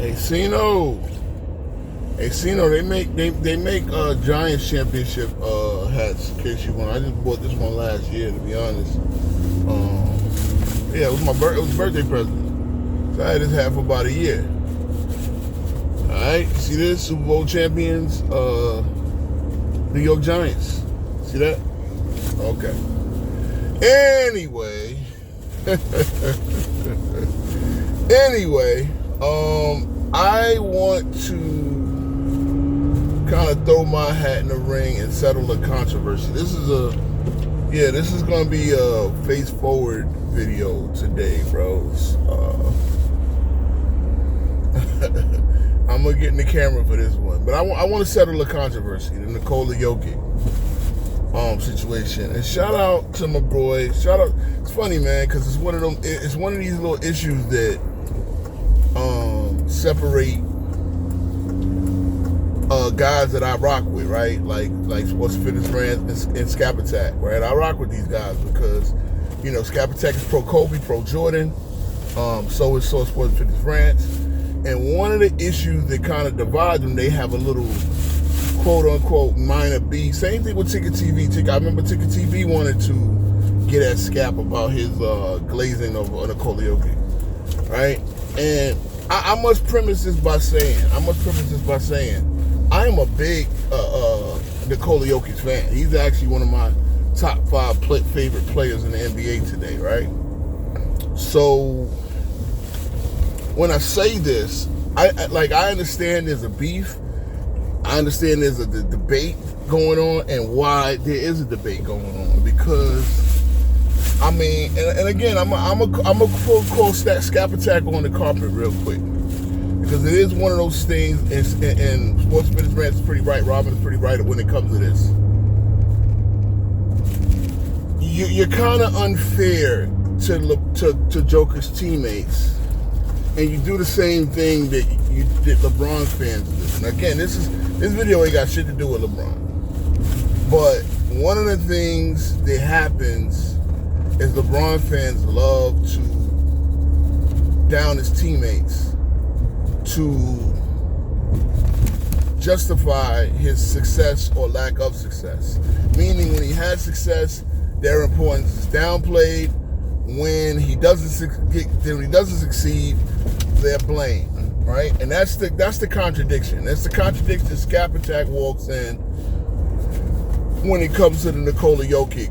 Hey, Cino, they make Giants championship hats. In case you want, I just bought this one last year. To be honest, yeah, it was it was a birthday present. So I had this hat for about a year. All right, see this Super Bowl champions, New York Giants. See that? Okay. Anyway, I want to kind of throw my hat in the ring and settle a controversy. This is going to be a face forward video today, bros. I'm going to get in the camera for this one. But I want to settle a controversy, the Nikola Jokic situation. And shout out to my boy. It's funny, man, because it's one of these little issues that separate guys that I rock with, right? Like Sports Fitness Rants and Scap Attack, right? I rock with these guys because, Scap Attack is pro Kobe, pro Jordan. So is Sports Fitness Rants. And one of the issues that kind of divide them, they have a little quote-unquote minor beef. Same thing with Ticket TV. I remember Ticket TV wanted to get at Scap about his glazing of Nikola Jokic, right? And I must premise this by saying, I am a big Nikola Jokic fan. He's actually one of my top 5 favorite players in the NBA today, right? So when I say this, I understand there's a beef. I understand there's a debate going on, and why there is a debate going on. Because, I mean, and again, I'm a quote Scap Attack on the carpet real quick. Because it is one of those things, and Sports Fitness Rants is pretty right, Robin is pretty right when it comes to this. You're kind of unfair to Joker's teammates, and you do the same thing that LeBron fans do. And again, this video ain't got shit to do with LeBron. But one of the things that happens is LeBron fans love to down his teammates to justify his success or lack of success. Meaning when he has success, their importance is downplayed. When he doesn't succeed, they're blamed, right? And that's the contradiction. That's the contradiction Scap Attack walks in when it comes to the Nikola Jokic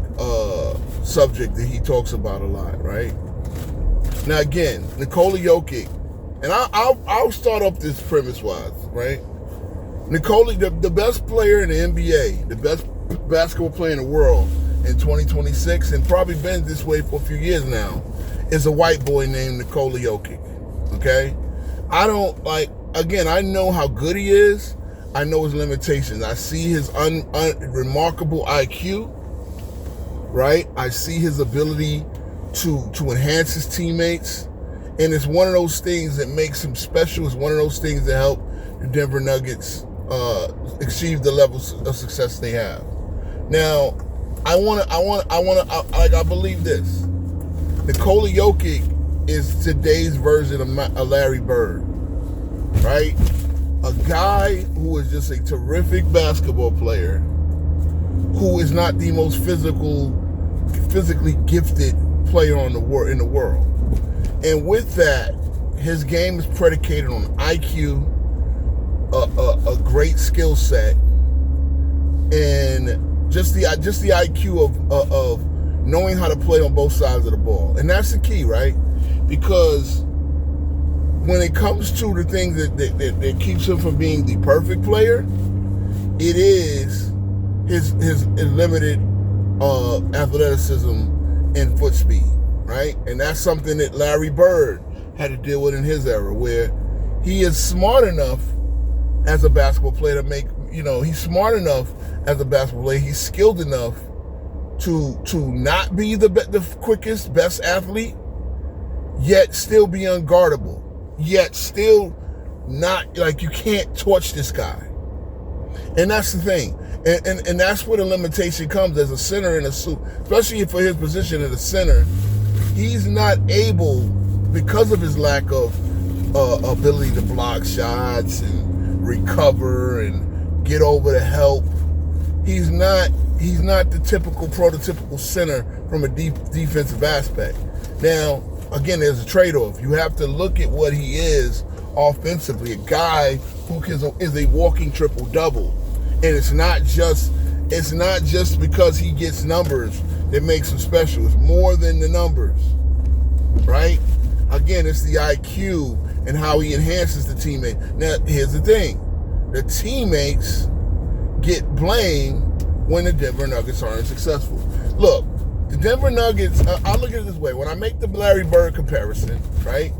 subject that he talks about a lot, right? Now again, Nikola Jokic, and I'll start up this premise-wise, right? Nikola, the best player in the NBA, the best basketball player in the world in 2026, and probably been this way for a few years now, is a white boy named Nikola Jokic, okay? I know how good he is. I know his limitations. I see his remarkable IQ, right? I see his ability to enhance his teammates. And it's one of those things that makes him special. It's one of those things that help the Denver Nuggets achieve the levels of success they have. Now, I believe this. Nikola Jokic is today's version of Larry Bird, right? A guy who is just a terrific basketball player, who is not the most physically gifted player in the world. And with that, his game is predicated on IQ, a great skill set, and just the IQ of knowing how to play on both sides of the ball. And that's the key, right? Because when it comes to the things that keeps him from being the perfect player, it is his limited athleticism and foot speed, right? And that's something that Larry Bird had to deal with in his era, where he is smart enough as a basketball player to make, he's smart enough as a basketball player, he's skilled enough to not be the quickest, best athlete, yet still be unguardable, yet still not, like, you can't torch this guy. And that's the thing. And that's where the limitation comes as a center in a suit, especially for his position as a center. He's not able, because of his lack of ability to block shots and recover and get over the help. He's not the typical prototypical center from a defensive aspect. Now, again, there's a trade-off. You have to look at what he is offensively. A guy who is a walking triple-double. And it's not just because he gets numbers that makes him special. It's more than the numbers, right? Again, it's the IQ and how he enhances the teammate. Now, here's the thing. The teammates get blamed when the Denver Nuggets aren't successful. Look, the Denver Nuggets, I'll look at it this way. When I make the Larry Bird comparison, right?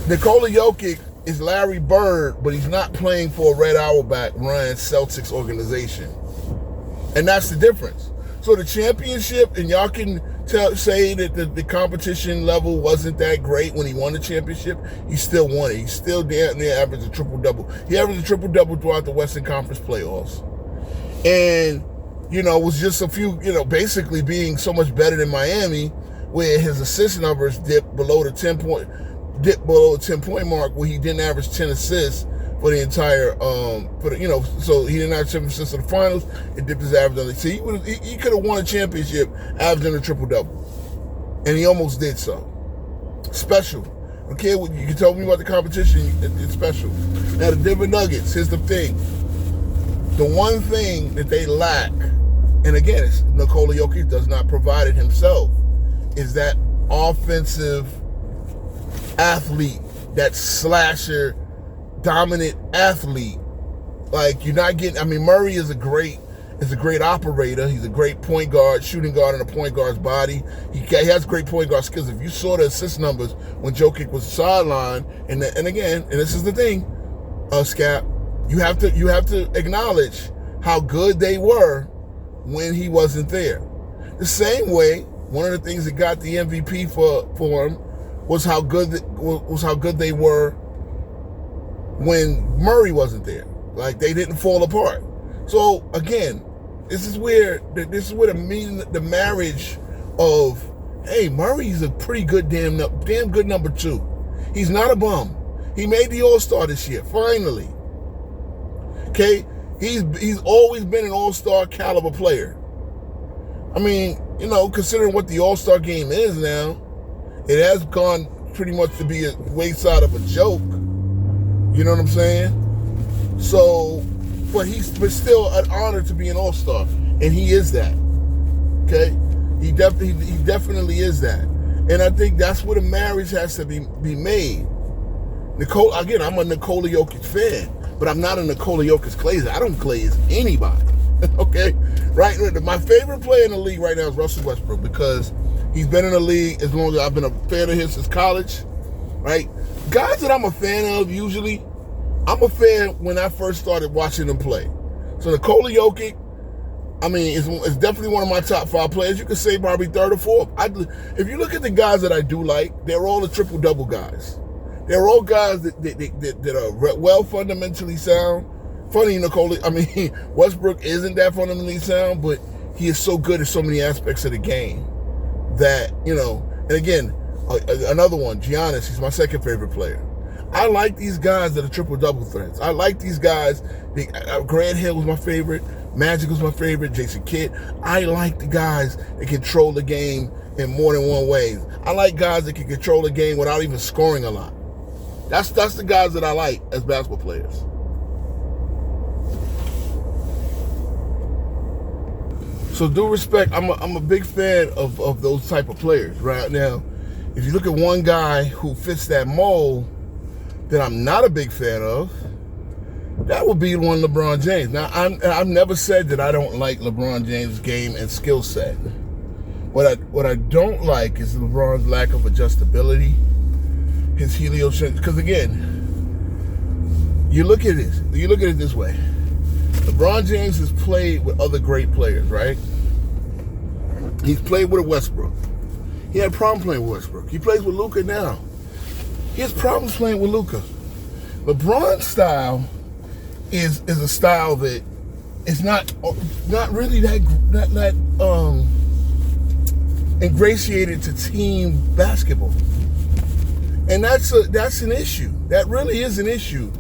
Nikola Jokic is Larry Bird, but he's not playing for a Red Auerbach run Celtics organization. And that's the difference. So the championship, and y'all can say that the competition level wasn't that great when he won the championship, he still won it. He still damn near averaged a triple-double. He averaged a triple-double throughout the Western Conference playoffs. And, was just a few, basically being so much better than Miami, where his assist numbers dipped below the 10-point mark, where he didn't average 10 assists for the entire, so he didn't have 10 assists in the finals. It dipped his average on the team. He could have won a championship averaging a triple-double. And he almost did so. Special. Okay, you can tell me about the competition, it's special. Now, the Denver Nuggets, here's the thing. The one thing that they lack, and again, Nikola Jokic does not provide it himself, is that offensive athlete, that slasher, dominant athlete. Like, you're not getting, Murray is a great operator. He's a great point guard, shooting guard in a point guard's body. He has great point guard skills. If you saw the assist numbers when Jokic was sidelined, and again, and this is the thing, Scap, you have to acknowledge how good they were when he wasn't there. The same way, one of the things that got the MVP for him was how good they were when Murray wasn't there. Like, they didn't fall apart. So again, this is where the marriage of, hey, Murray's a pretty good damn good number 2. He's not a bum. He made the All-Star this year, finally. Okay? He's always been an All-Star caliber player. Considering what the All-Star game is now, it has gone pretty much to be a wayside of a joke. You know what I'm saying? So, but still an honor to be an All-Star, and he is that. Okay, he definitely is that, and I think that's where the marriage has to be made. Again, I'm a Nikola Jokic fan, but I'm not a Nikola Jokic glazer. I don't glaze anybody. Okay, right? My favorite player in the league right now is Russell Westbrook, because he's been in the league as long as I've been a fan of his since college. Right? Guys that I'm a fan of, usually, I'm a fan when I first started watching them play. So Nikola Jokic, it's definitely one of my top 5 players. You could say probably 3rd or 4th. If you look at the guys that I do like, they're all the triple-double guys. They're all guys that are well fundamentally sound. Funny, Westbrook isn't that fundamentally sound, but he is so good at so many aspects of the game that, and again, another one, Giannis, he's my second favorite player. I like these guys that are triple-double threats. I like these guys. Grant Hill was my favorite. Magic was my favorite. Jason Kidd. I like the guys that control the game in more than one way. I like guys that can control the game without even scoring a lot. That's the guys that I like as basketball players. So due respect, I'm a big fan of those type of players. Right now, if you look at one guy who fits that mold that I'm not a big fan of, that would be one LeBron James. Now, I've never said that I don't like LeBron James' game and skill set. What I don't like is LeBron's lack of adjustability, his heliocentric. Because again, you look at it this way. LeBron James has played with other great players, right? He's played with Westbrook. He had problems playing with Westbrook. He plays with Luka now. He has problems playing with Luka. LeBron's style is a style that is not really that ingratiated to team basketball. And And that's an issue. That really is an issue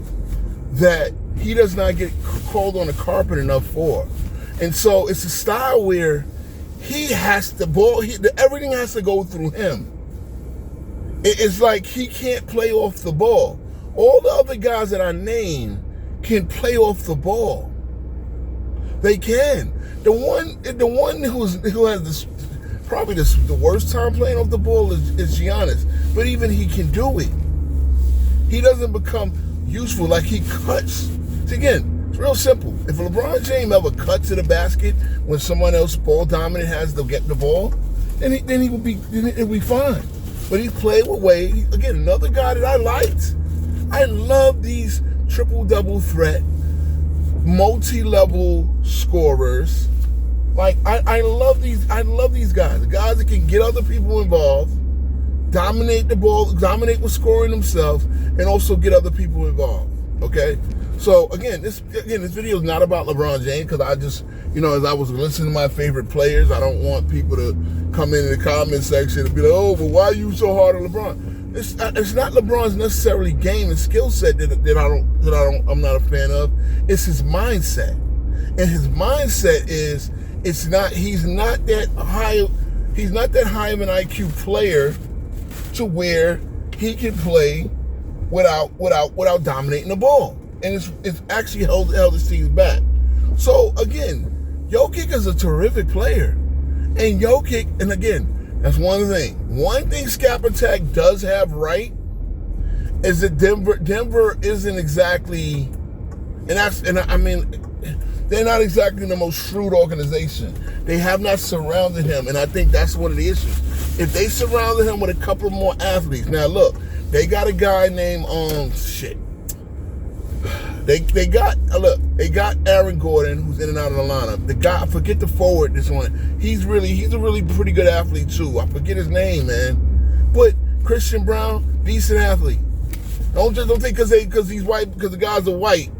that he does not get called on the carpet enough for. And so it's a style where he has to everything has to go through him. It's like he can't play off the ball. All the other guys that I named can play off the ball. They can. The one who has this probably the worst time playing off the ball is Giannis. But even he can do it. He doesn't become useful like he cuts. Again, it's real simple. If LeBron James ever cut to the basket when someone else ball dominant has to get the ball, then it'll be fine. But he played with Wade. Again, another guy that I liked. I love these triple-double threat, multi-level scorers. Like I love these guys. The guys that can get other people involved, dominate the ball, dominate with scoring themselves, and also get other people involved. Okay? So again, this video is not about LeBron James, because I just, as I was listening to my favorite players, I don't want people to come in the comment section and be like, oh, but why are you so hard on LeBron? It's not LeBron's necessarily game and skill set that I'm not a fan of. It's his mindset. And his mindset is he's not that high of an IQ player to where he can play without dominating the ball. And it's actually held his teams back. So again, Jokic is a terrific player. And Jokic, and again, that's one thing. One thing Scap Attack does have right is that Denver isn't exactly, they're not exactly the most shrewd organization. They have not surrounded him, and I think that's one of the issues. If they surrounded him with a couple more athletes, now look, they got a guy named They got Aaron Gordon, who's in and out of the lineup. The guy, I forget the forward this one. He's a really pretty good athlete too. I forget his name, man. But Christian Brown, decent athlete. Don't think because he's white, because the guys are white,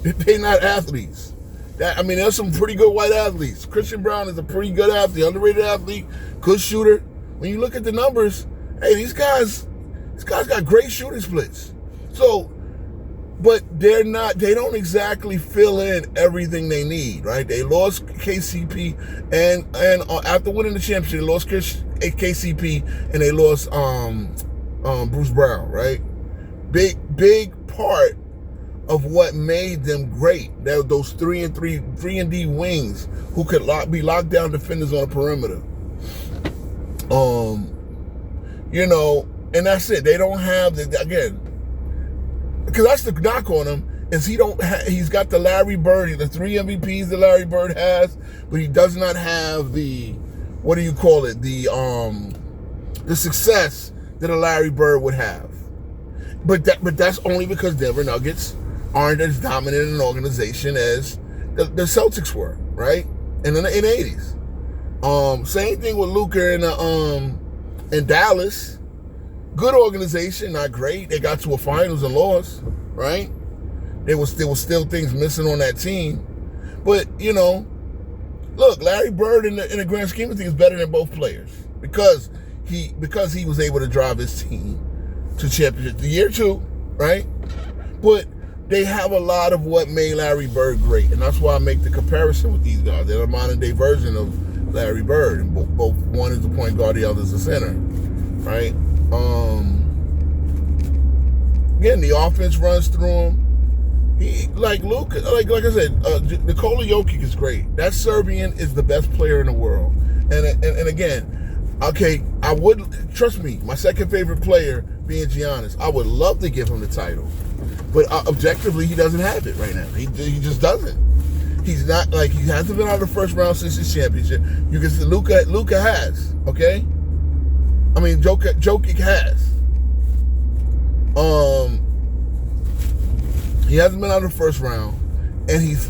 they're not athletes. There's some pretty good white athletes. Christian Brown is a pretty good athlete, underrated athlete, good shooter. When you look at the numbers, hey, these guys got great shooting splits. So, but they don't exactly fill in everything they need, right? They lost KCP, and after winning the championship, they lost KCP, and they lost Bruce Brown, right? Big part of what made them great. Those 3-and-D wings who could be lockdown defenders on the perimeter. And that's it. They don't have again. Because that's the knock on him, is he's got the Larry Bird, the 3 MVPs that Larry Bird has, but he does not have the success that a Larry Bird would have. But that's only because Denver Nuggets aren't as dominant an organization as the Celtics were, right? In the 80s. Same thing with Luka in Dallas. Good organization, not great. They got to a finals and lost, right? There was still things missing on that team. But, look, Larry Bird in the grand scheme of things is better than both players because he was able to drive his team to championship the year 2, right? But they have a lot of what made Larry Bird great, and that's why I make the comparison with these guys. They're a modern day version of Larry Bird, and both one is the point guard, the other is the center, right? Again, the offense runs through him. He, like Luka, like I said, Nikola Jokic is great. That Serbian is the best player in the world. And again, okay, I would, trust me, my second favorite player being Giannis, I would love to give him the title. But objectively, he doesn't have it right now. He just doesn't. He's not, he hasn't been out of the first round since his championship. You can see Luka has, okay? Jokic has. He hasn't been out of the first round, and he's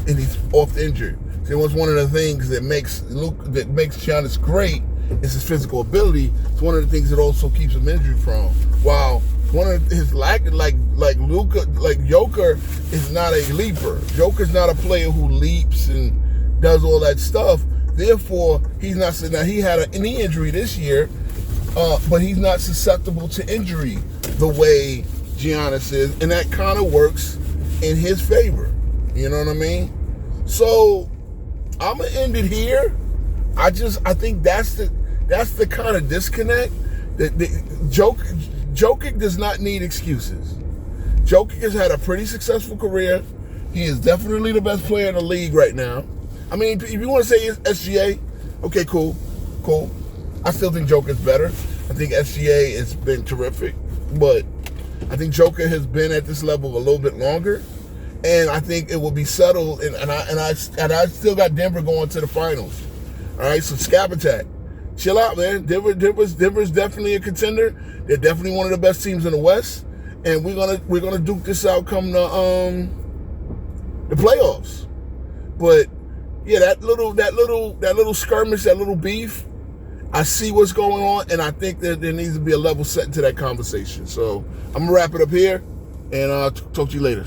off injured. So what's one of the things that makes Giannis great is his physical ability. It's one of the things that also keeps him injury prone. While one of his Joker is not a leaper. Joker's not a player who leaps and does all that stuff. Therefore, he's not. Now he had a knee injury this year. But he's not susceptible to injury the way Giannis is, and that kind of works in his favor. You know what I mean? So I'm gonna end it here. I think that's the kind of disconnect that Jokic does not need excuses. Jokic has had a pretty successful career. He is definitely the best player in the league right now. I mean, if you want to say it's SGA, okay, cool. I still think Joker's better. I think SGA has been terrific, but I think Joker has been at this level a little bit longer, and I think it will be settled. And I still got Denver going to the finals. All right, so Scab Attack, chill out, man. Denver's definitely a contender. They're definitely one of the best teams in the West, and we're gonna duke this out come the playoffs. But yeah, that little skirmish, that little beef, I see what's going on, and I think that there needs to be a level set into that conversation. So I'm gonna wrap it up here, and I'll talk to you later.